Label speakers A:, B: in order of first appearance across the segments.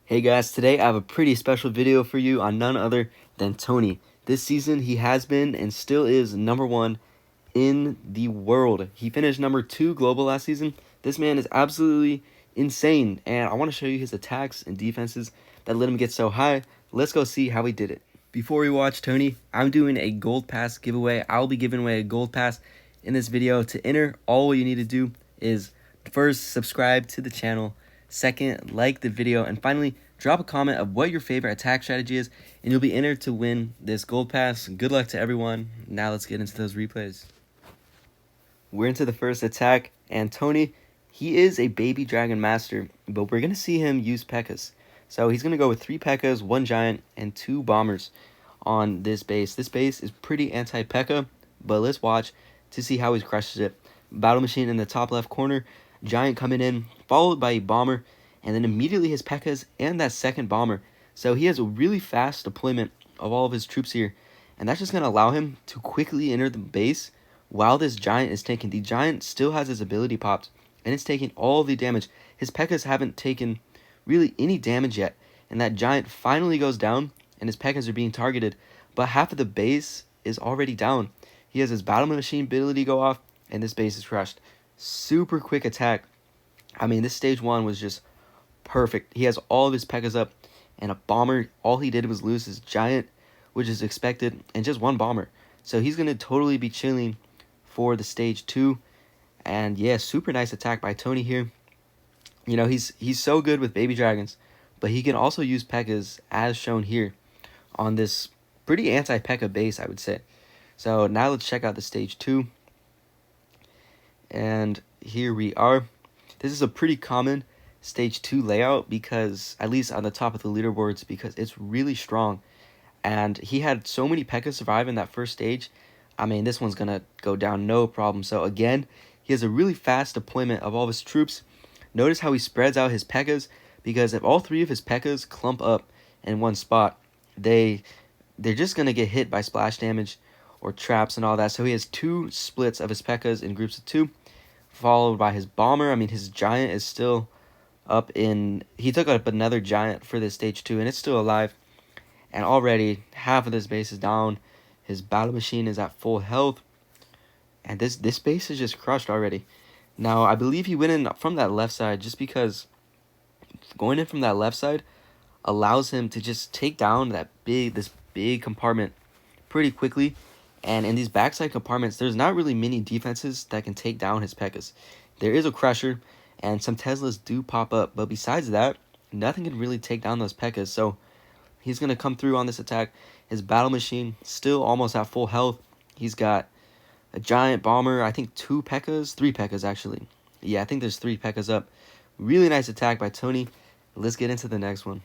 A: Hey guys, today I have a pretty special video for you on none other than Tony. This season he has been and still is #1 in the world. He finished #2 global last season. This man is absolutely insane, and I want to show you his attacks and defenses that let him get so high. Let's go see how he did it. Before we watch Tony, I'm doing a gold pass giveaway. I'll be giving away a gold pass in this video. To enter, all you need to do is first subscribe to the channel, second like the video, and finally drop a comment of what your favorite attack strategy is, and you'll be entered to win this gold pass. Good luck to everyone. Now let's get into those replays. We're into the first attack, and Tony, he is a baby dragon master, but we're going to see him use P.E.K.K.A.s. So he's going to go with 3 P.E.K.K.A.s, 1 giant, and 2 bombers on this base. This base is pretty anti-P.E.K.K.A., but let's watch to see how he crushes it. Battle machine in the top left corner, giant coming in, followed by a bomber, and then immediately his P.E.K.K.A.s and that second bomber. So he has a really fast deployment of all of his troops here, and that's just going to allow him to quickly enter the base while this giant is taken. The giant still has his ability popped, and it's taking all the damage. His P.E.K.K.A.s haven't taken really any damage yet, and that giant finally goes down, and his P.E.K.K.A.s are being targeted, but half of the base is already down. He has his battle machine ability go off, and this base is crushed. Super quick attack. I mean, this stage 1 was just perfect. He has all of his P.E.K.K.A.s up, and a bomber, all he did was lose his giant, which is expected, and just 1 bomber. So he's going to totally be chilling for the stage 2. And yeah, super nice attack by Tony here. You know, he's so good with baby dragons, but he can also use P.E.K.K.A.s as shown here on this pretty anti-P.E.K.K.A. base, I would say. So now let's check out the stage 2. And here we are. This is a pretty common stage 2 layout, because at least on the top of the leaderboards, because it's really strong, and he had so many P.E.K.K.A. survive in that first stage. I mean, this one's gonna go down no problem. So again, he has a really fast deployment of all of his troops. Notice how he spreads out his P.E.K.K.A.s, because if all 3 of his P.E.K.K.A.s clump up in one spot, they're just gonna get hit by splash damage or traps and all that. So he has 2 splits of his P.E.K.K.A.s in groups of 2, followed by his bomber. I mean, his giant is still up in, he took up another giant for this stage 2, and it's still alive, and already half of this base is down. His battle machine is at full health, and this base is just crushed already. Now I believe he went in from that left side, just because going in from that left side allows him to just take down this big compartment pretty quickly. And in these backside compartments, there's not really many defenses that can take down his P.E.K.K.A.s. There is a crusher, and some Teslas do pop up, but besides that, nothing can really take down those P.E.K.K.A.s. So he's going to come through on this attack. His battle machine still almost at full health. He's got a giant bomber, I think 2 P.E.K.K.A.s, 3 P.E.K.K.A.s actually. Yeah, I think there's 3 P.E.K.K.A.s up. Really nice attack by Tony. Let's get into the next one.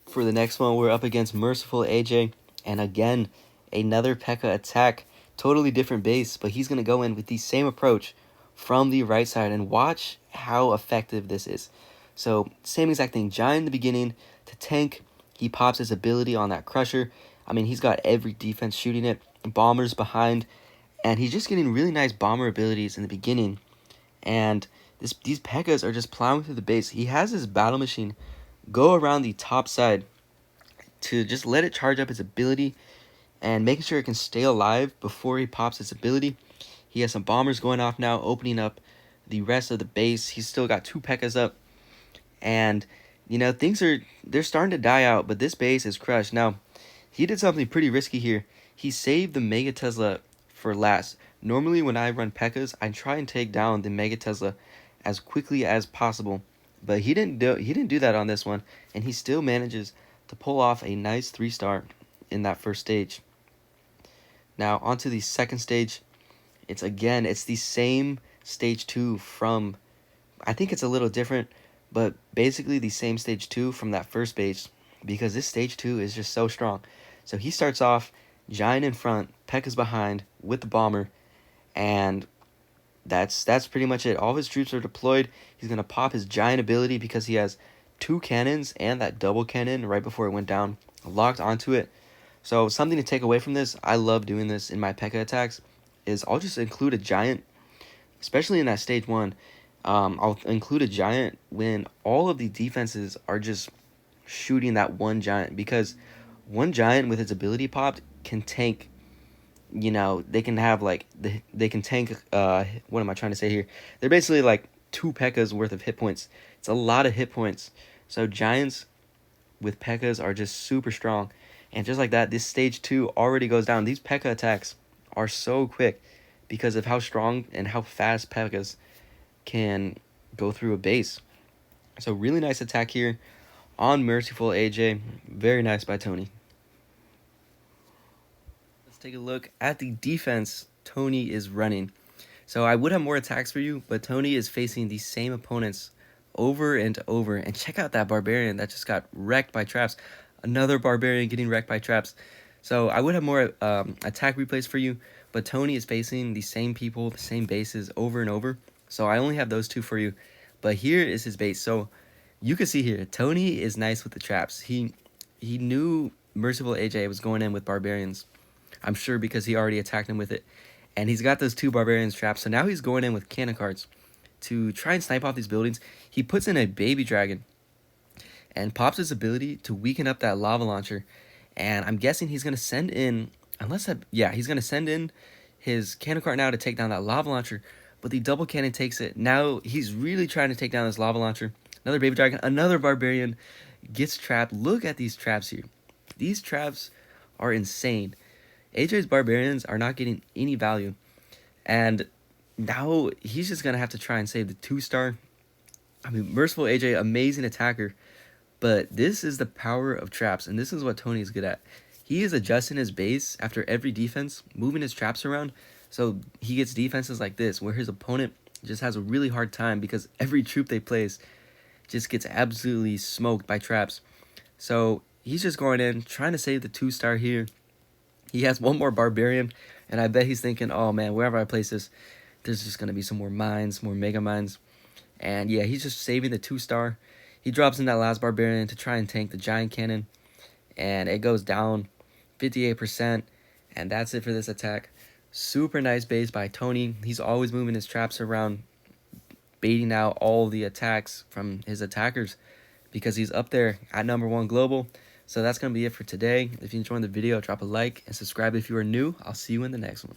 A: For the next one, we're up against Merciful AJ, and again, another P.E.K.K.A. attack. Totally different base, but he's going to go in with the same approach from the right side, and watch how effective this is. So, same exact thing. Giant in the beginning to tank. He pops his ability on that crusher. I mean, he's got every defense shooting it. Bombers behind, and he's just getting really nice bomber abilities in the beginning. And these P.E.K.K.A.s are just plowing through the base. He has his battle machine go around the top side to just let it charge up his ability, and making sure it can stay alive before he pops its ability. He has some bombers going off now, opening up the rest of the base. He's still got 2 P.E.K.K.A.s up, and you know, they're starting to die out, but this base is crushed. Now, he did something pretty risky here. He saved the Mega Tesla for last. Normally when I run P.E.K.K.A.s, I try and take down the Mega Tesla as quickly as possible, but he didn't do that on this one, and he still manages to pull off a nice 3-star in that first stage. Now onto the second stage. It's the same stage 2 from, I think it's a little different, but basically the same stage 2 from that first base, because this stage 2 is just so strong. So he starts off giant in front, P.E.K.K.A.s behind with the bomber, and that's pretty much it. All of his troops are deployed. He's going to pop his giant ability, because he has 2 cannons and that double cannon right before it went down locked onto it. So something to take away from this, I love doing this in my P.E.K.K.A. attacks, is I'll just include a giant, especially in that stage 1. I'll include a giant when all of the defenses are just shooting that one giant, because one giant with its ability popped can tank. You know, they can have like they can tank. What am I trying to say here? They're basically like two P.E.K.K.A.s worth of hit points. It's a lot of hit points. So giants with P.E.K.K.A.s are just super strong, and just like that, this stage 2 already goes down. These P.E.K.K.A. attacks are so quick because of how strong and how fast P.E.K.K.A.s can go through a base. So really nice attack here on Merciful AJ. Very nice by Tony. Let's take a look at the defense Tony is running. So I would have more attacks for you, but Tony is facing the same opponents over and over. And check out that Barbarian that just got wrecked by traps. Another Barbarian getting wrecked by traps. So I would have more attack replays for you, but Tony is facing the same people, the same bases over and over. So I only have those two for you. But here is his base. So you can see here, Tony is nice with the traps. He knew Merciful AJ was going in with Barbarians. I'm sure because he already attacked him with it. And he's got those two Barbarians trapped. So now he's going in with cannon cards to try and snipe off these buildings. He puts in a Baby Dragon and pops his ability to weaken up that lava launcher. And I'm guessing he's going to send in, he's going to send in his cannon cart now to take down that lava launcher. But the double cannon takes it. Now he's really trying to take down this lava launcher. Another Baby Dragon, another Barbarian gets trapped. Look at these traps here. These traps are insane. AJ's Barbarians are not getting any value. And now he's just going to have to try and save the 2-star. I mean, Merciful AJ, amazing attacker. But this is the power of traps, and this is what Tony is good at. He is adjusting his base after every defense, moving his traps around, so he gets defenses like this, where his opponent just has a really hard time because every troop they place just gets absolutely smoked by traps. So he's just going in, trying to save the 2-star here. He has one more Barbarian, and I bet he's thinking, oh man, wherever I place this, there's just going to be some more mines, more mega mines. And yeah, he's just saving the 2-star. He drops in that last Barbarian to try and tank the Giant Cannon, and it goes down 58%, and that's it for this attack. Super nice base by Tony. He's always moving his traps around, baiting out all the attacks from his attackers because he's up there at #1 global. So that's going to be it for today. If you enjoyed the video, drop a like and subscribe if you are new. I'll see you in the next one.